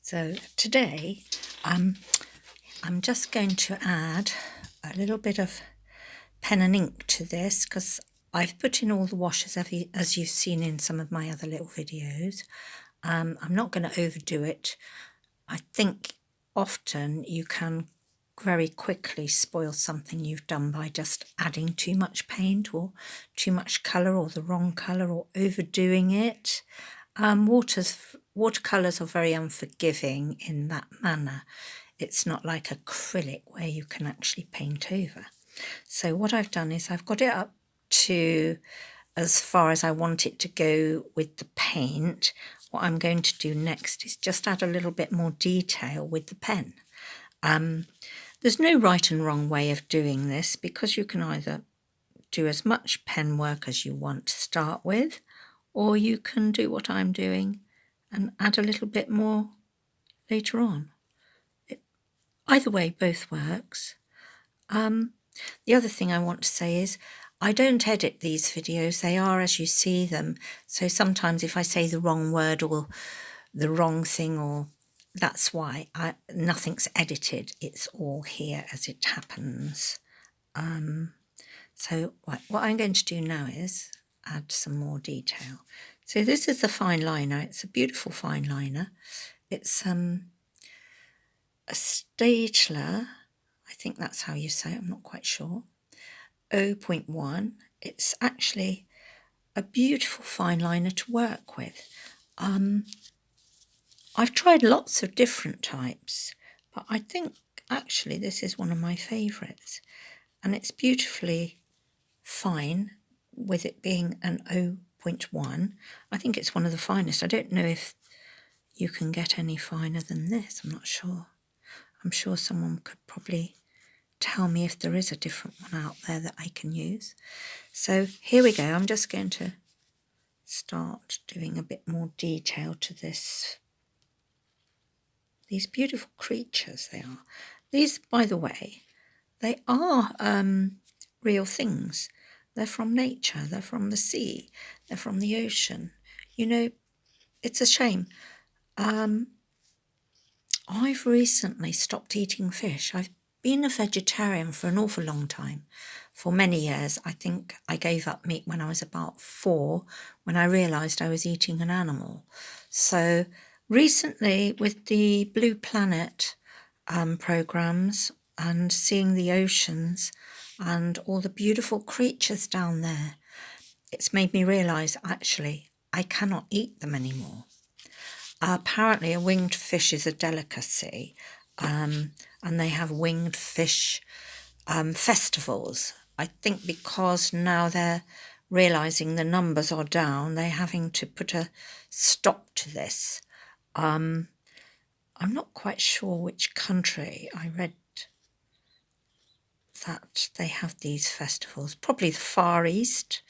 So today I'm just going to add a little bit of pen and ink to this because I've put in all the washes as you've seen in some of my other little videos. I'm not going to overdo it. I think often you can very quickly spoil something you've done by just adding too much paint or too much colour or the wrong colour or overdoing it. Watercolours are very unforgiving in that manner. It's not like acrylic where you can actually paint over. So what I've done is I've got it up to as far as I want it to go with the paint. What I'm going to do next is just add a little bit more detail with the pen. There's no right and wrong way of doing this because you can either do as much pen work as you want to start with, or you can do what I'm doing and add a little bit more later on. Either way, both works. The other thing I want to say is I don't edit these videos. They are as you see them. So sometimes if I say the wrong word or the wrong thing, or that's why nothing's edited. It's all here as it happens. So what I'm going to do now is add some more detail. So this is the Fineliner. It's a beautiful Fineliner. It's a Stadedtler, I think that's how you say it, I'm not quite sure, O.O1. It's actually a beautiful Fineliner to work with. I've tried lots of different types, but I think actually this is one of my favourites. And it's beautifully fine with it being an O.1. I think it's one of the finest. I don't know if you can get any finer than this. I'm not sure. I'm sure someone could probably tell me if there is a different one out there that I can use. So here we go. I'm just going to start doing a bit more detail to this. These beautiful creatures they are. These, by the way, they are real things. They're from nature. They're from the sea. They're from the ocean. You know, it's a shame. I've recently stopped eating fish. I've been a vegetarian for an awful long time, for many years. I think I gave up meat when I was about 4, when I realised I was eating an animal. So recently with the Blue Planet programmes and seeing the oceans and all the beautiful creatures down there, it's made me realise actually I cannot eat them anymore. Apparently a winged fish is a delicacy, and they have winged fish festivals. I think because now they're realising the numbers are down, they're having to put a stop to this. I'm not quite sure which country I read that they have these festivals, probably the Far East.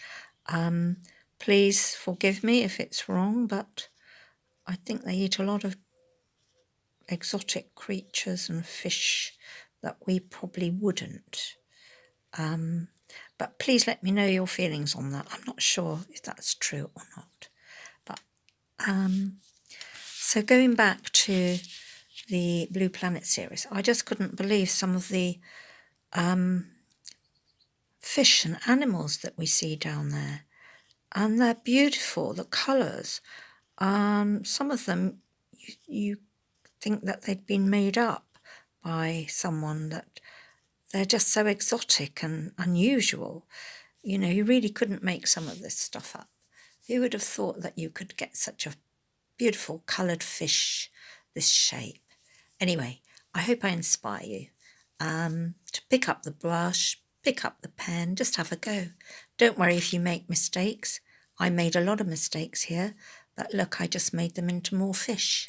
Please forgive me if it's wrong, but I think they eat a lot of exotic creatures and fish that we probably wouldn't. But please let me know your feelings on that. I'm not sure if that's true or not. But so going back to the Blue Planet series, I just couldn't believe some of the fish and animals that we see down there. And they're beautiful, the colours. Some of them you think that they'd been made up by someone, that they're just so exotic and unusual. You know, you really couldn't make some of this stuff up. Who would have thought that you could get such a beautiful coloured fish this shape? Anyway, I hope I inspire you to pick up the brush, pick up the pen, just have a go. Don't worry if you make mistakes. I made a lot of mistakes here, but look, I just made them into more fish.